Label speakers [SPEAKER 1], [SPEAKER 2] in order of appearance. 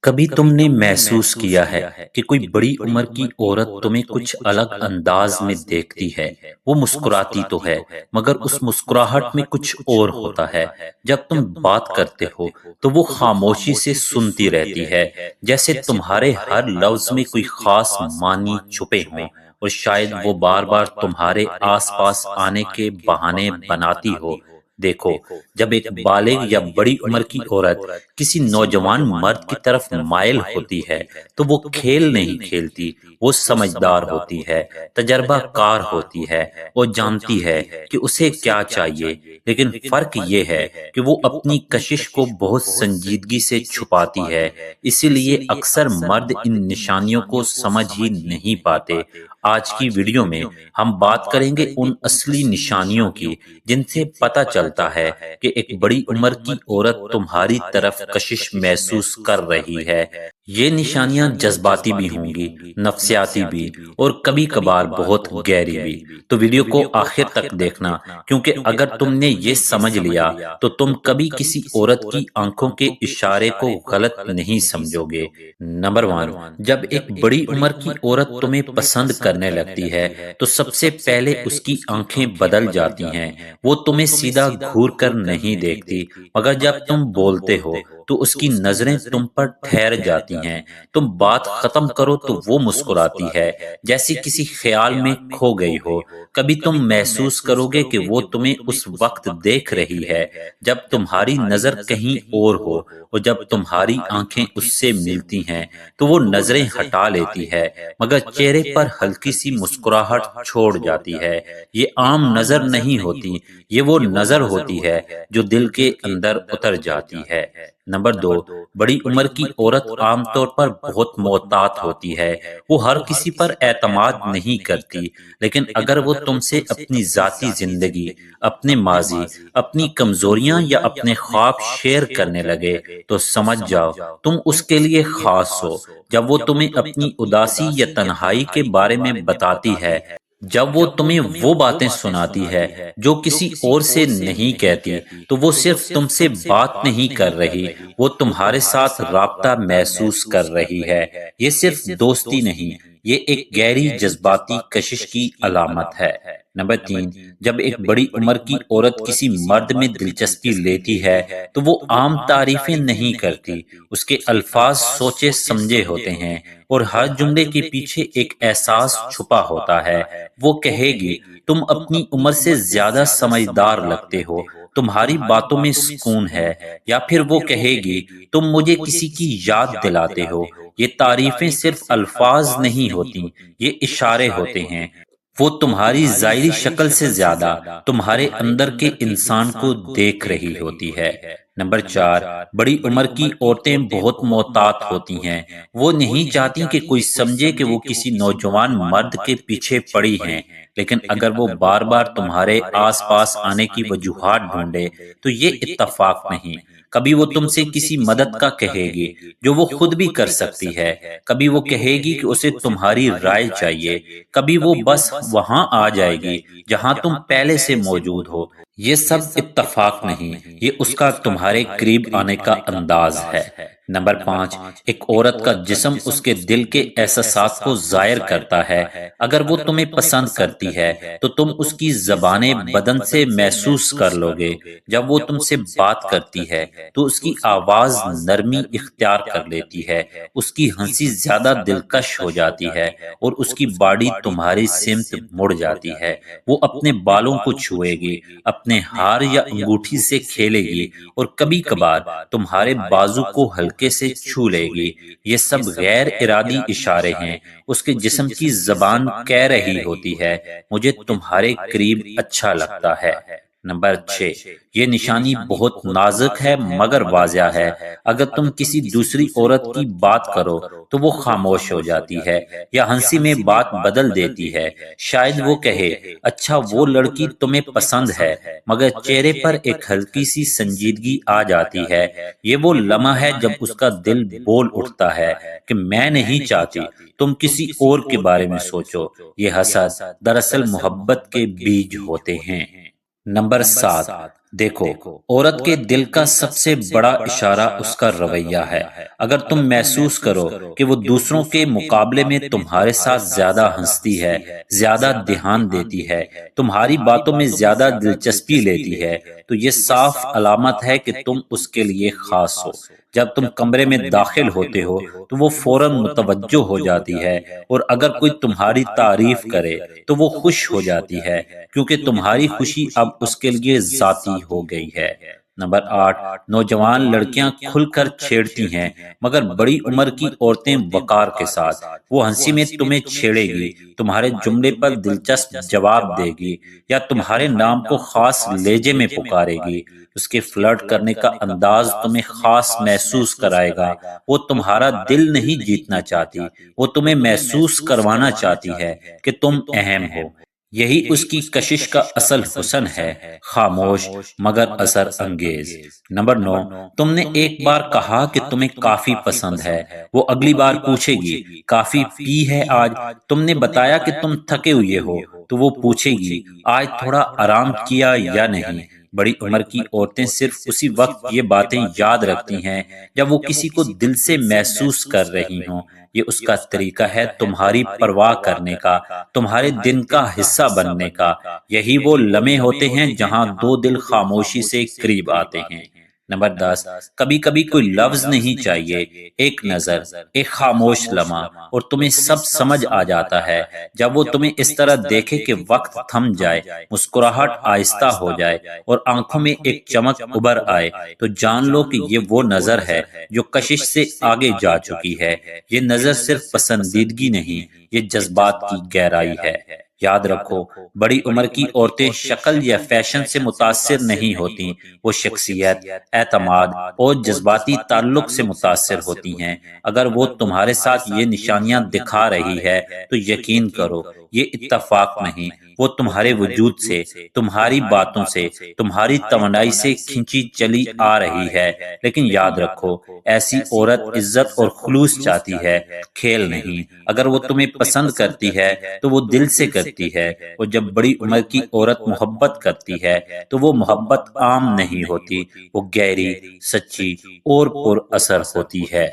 [SPEAKER 1] کبھی تم نے محسوس کیا ہے کہ کوئی بڑی عمر کی عورت تمہیں کچھ الگ انداز میں دیکھتی ہے؟ وہ مسکراتی تو ہے مگر اس مسکراہٹ میں کچھ اور ہوتا ہے۔ جب تم بات کرتے ہو تو وہ خاموشی سے سنتی رہتی ہے، جیسے تمہارے ہر لفظ میں کوئی خاص معنی چھپے ہوں، اور شاید وہ بار بار تمہارے آس پاس آنے کے بہانے بناتی ہو۔ دیکھو، جب ایک بالغ یا بڑی عمر کی عورت کسی نوجوان مرد کی طرف مائل ہوتی ہے تو وہ کھیل نہیں کھیلتی، وہ سمجھدار ہوتی ہے، تجربہ کار ہوتی ہے، وہ جانتی ہے کہ اسے کیا چاہیے۔ لیکن فرق یہ ہے کہ وہ اپنی کشش کو بہت سنجیدگی سے چھپاتی ہے، اسی لیے اکثر مرد ان نشانیوں کو سمجھ ہی نہیں پاتے۔ آج کی ویڈیو میں ہم بات کریں گے ان اصلی نشانیوں کی جن سے پتہ چلتا ہے کہ ایک بڑی عمر کی عورت تمہاری طرف کشش محسوس کر رہی ہے۔ یہ نشانیاں جذباتی بھی ہوں گی، نفسیاتی بھی، اور کبھی کبھار بہت گہری بھی۔ تو ویڈیو کو آخر تک دیکھنا، کیونکہ اگر تم نے یہ سمجھ لیا تو تم کبھی کسی عورت کی آنکھوں کے اشارے کو غلط نہیں سمجھو گے۔ نمبر 1، جب ایک بڑی عمر کی عورت تمہیں پسند کرنے لگتی ہے تو سب سے پہلے اس کی آنکھیں بدل جاتی ہیں۔ وہ تمہیں سیدھا گھور کر نہیں دیکھتی، مگر جب تم بولتے ہو تو اس کی نظریں تم پر ٹھہر جاتی ہیں۔ تم بات ختم کرو تو وہ مسکراتی ہے، جیسے کسی خیال میں کھو گئی ہو۔ کبھی تم محسوس کرو گے کہ وہ تمہیں اس وقت دیکھ رہی ہے جب تمہاری نظر کہیں اور ہو، اور جب تمہاری آنکھیں اس سے ملتی ہیں تو وہ نظریں ہٹا لیتی ہے، مگر چہرے پر ہلکی سی مسکراہٹ چھوڑ جاتی ہے۔ یہ عام نظر نہیں ہوتی، یہ وہ نظر ہوتی ہے جو دل کے اندر اتر جاتی ہے۔ نمبر 2، بڑی عمر کی عورت عام طور پر بہت محتاط ہوتی ہے۔ وہ ہر کسی پر اعتماد نہیں کرتی، لیکن اگر وہ تم سے اپنی ذاتی زندگی، اپنے ماضی، اپنی کمزوریاں یا اپنے خواب شیئر کرنے لگے تو سمجھ جاؤ تم اس کے لیے خاص ہو۔ جب وہ تمہیں اپنی اداسی یا تنہائی کے بارے میں بتاتی ہے، جب وہ تمہیں وہ باتیں سناتی ہے جو کسی اور سے نہیں کہتی، تو وہ صرف تم سے بات نہیں کر رہی، وہ تمہارے ساتھ رابطہ محسوس کر رہی ہے۔ یہ صرف دوستی نہیں، یہ ایک گہری جذباتی کشش کی علامت ہے۔ نمبر 3، جب ایک بڑی عمر کی عورت کسی مرد میں دلچسپی لیتی ہے تو وہ عام تعریفیں نہیں کرتی، اس کے الفاظ سوچے سمجھے ہوتے ہیں، اور ہر جملے کے پیچھے ایک احساس چھپا ہوتا ہے۔ وہ کہے گی، تم اپنی عمر سے زیادہ سمجھدار لگتے ہو، تمہاری باتوں میں سکون ہے، یا پھر وہ کہے گی، تم مجھے کسی کی یاد دلاتے ہو۔ یہ تعریفیں صرف الفاظ نہیں ہوتی، یہ اشارے ہوتے ہیں۔ وہ تمہاری ظاہری شکل سے زیادہ تمہارے اندر کے انسان کو دیکھ رہی ہوتی ہے۔ نمبر 4، بڑی عمر کی عورتیں بہت محتاط ہوتی ہیں۔ وہ نہیں چاہتی کہ کوئی سمجھے کہ وہ کسی نوجوان مرد کے پیچھے پڑی ہیں، لیکن اگر وہ بار بار تمہارے آس پاس آنے کی وجوہات ڈھونڈے تو یہ اتفاق نہیں۔ کبھی وہ تم سے کسی مدد کا کہے گی جو وہ خود بھی کر سکتی ہے، کبھی وہ کہے گی کہ اسے تمہاری رائے چاہیے، کبھی وہ بس وہاں آ جائے گی جہاں تم پہلے سے موجود ہو۔ یہ سب اتفاق نہیں، یہ اس کا تمہارے قریب آنے کا انداز ہے۔ نمبر 5، ایک عورت کا جسم اس کے دل کے احساسات کو ظاہر کرتا ہے۔ اگر وہ تمہیں پسند کرتی ہے تو تم اس کی زبان بدن سے محسوس کر لو گے۔ جب وہ تم سے بات کرتی ہے تو اس کی آواز نرمی اختیار کر لیتی ہے، اس کی ہنسی زیادہ دلکش ہو جاتی ہے، اور اس کی باڈی تمہاری سمت مڑ جاتی ہے۔ وہ اپنے بالوں کو چھوئے گی، اپنے ہار یا انگوٹھی سے کھیلے گی، اور کبھی کبھار تمہارے بازو کو ہلکے سے چھو لے گی۔ یہ سب غیر ارادی اشارے ہیں، اس کے جسم کی زبان کہہ رہی ہوتی ہے، مجھے تمہارے قریب اچھا لگتا ہے۔ نمبر 6، یہ نشانی بہت نازک ہے مگر واضح ہے۔ اگر تم کسی دوسری عورت کی بات کرو تو وہ خاموش ہو جاتی ہے یا ہنسی میں بات بدل دیتی ہے۔ شاید وہ کہے، اچھا وہ لڑکی تمہیں پسند ہے، مگر چہرے پر ایک ہلکی سی سنجیدگی آ جاتی ہے۔ یہ وہ لمحہ ہے جب اس کا دل بول اٹھتا ہے کہ میں نہیں چاہتی تم کسی اور کے بارے میں سوچو۔ یہ حسد دراصل محبت کے بیج ہوتے ہیں۔ نمبر 7، دیکھو، عورت کے دل کا سب سے بڑا اشارہ اس کا رویہ ہے۔ اگر تم محسوس کرو کہ وہ دوسروں کے مقابلے میں تمہارے ساتھ زیادہ ہنستی ہے، زیادہ دھیان دیتی ہے، تمہاری باتوں میں زیادہ دلچسپی لیتی ہے، تو یہ صاف علامت ہے کہ تم اس کے لیے خاص ہو۔ جب تم کمرے میں داخل ہوتے ہو تو وہ فوراً متوجہ ہو جاتی ہے، اور اگر کوئی تمہاری تعریف کرے تو وہ خوش ہو جاتی ہے، کیونکہ تمہاری خوشی اب اس کے لیے ذاتی ہو گئی ہے۔ نمبر 8، نوجوان لڑکیاں کھل کر چھیڑتی ہیں، مگر بڑی عمر کی عورتیں وقار کے ساتھ۔ وہ ہنسی میں تمہیں چھیڑے گی، تمہارے جملے پر دلچسپ جواب دے گی، یا تمہارے نام کو خاص لہجے میں پکارے گی۔ اس کے فلرٹ کرنے کا انداز تمہیں خاص محسوس کرائے گا۔ وہ تمہارا دل نہیں جیتنا چاہتی، وہ تمہیں محسوس کروانا چاہتی ہے کہ تم اہم ہو۔ یہی اس کی کشش کا اصل حسن ہے، خاموش مگر اثر انگیز۔ نمبر 9، تم نے ایک بار کہا کہ تمہیں کافی پسند ہے، وہ اگلی بار پوچھے گی، کافی پی ہے آج؟ تم نے بتایا کہ تم تھکے ہوئے ہو، تو وہ پوچھے گی، آج تھوڑا آرام کیا یا نہیں؟ بڑی عمر کی عورتیں صرف اسی وقت یہ باتیں یاد رکھتی ہیں جب وہ کسی کو دل سے محسوس کر رہی ہوں۔ یہ اس کا طریقہ ہے تمہاری پرواہ کرنے کا، تمہارے دن کا حصہ بننے کا۔ یہی وہ لمحے ہوتے ہیں جہاں دو دل خاموشی سے قریب آتے ہیں۔ نمبر 10، کبھی کبھی کوئی لفظ نہیں چاہیے، ایک نظر، ایک خاموش لمحہ، اور تمہیں سب سمجھ آ جاتا ہے۔ جب وہ تمہیں اس طرح دیکھے کہ وقت تھم جائے، مسکراہٹ آہستہ ہو جائے، اور آنکھوں میں ایک چمک ابھر آئے، تو جان لو کہ یہ وہ نظر ہے جو کشش سے آگے جا چکی ہے۔ یہ نظر صرف پسندیدگی نہیں، یہ جذبات کی گہرائی ہے۔ یاد رکھو، بڑی عمر کی عورتیں شکل یا فیشن سے متاثر نہیں ہوتیں، وہ شخصیت، اعتماد اور جذباتی تعلق سے متاثر ہوتی ہیں۔ اگر وہ تمہارے ساتھ یہ نشانیاں دکھا رہی ہے تو یقین کرو، یہ اتفاق نہیں، وہ تمہارے وجود سے، تمہاری باتوں سے، تمہاری توانائی سے کھنچی چلی آ رہی ہے۔ لیکن یاد رکھو، ایسی عورت عزت اور خلوص چاہتی ہے، کھیل نہیں۔ اگر وہ تمہیں پسند کرتی ہے تو وہ دل سے کرتی ہے، اور جب بڑی عمر کی عورت محبت کرتی ہے تو وہ محبت عام نہیں ہوتی، وہ گہری، سچی اور پر اثر ہوتی ہے۔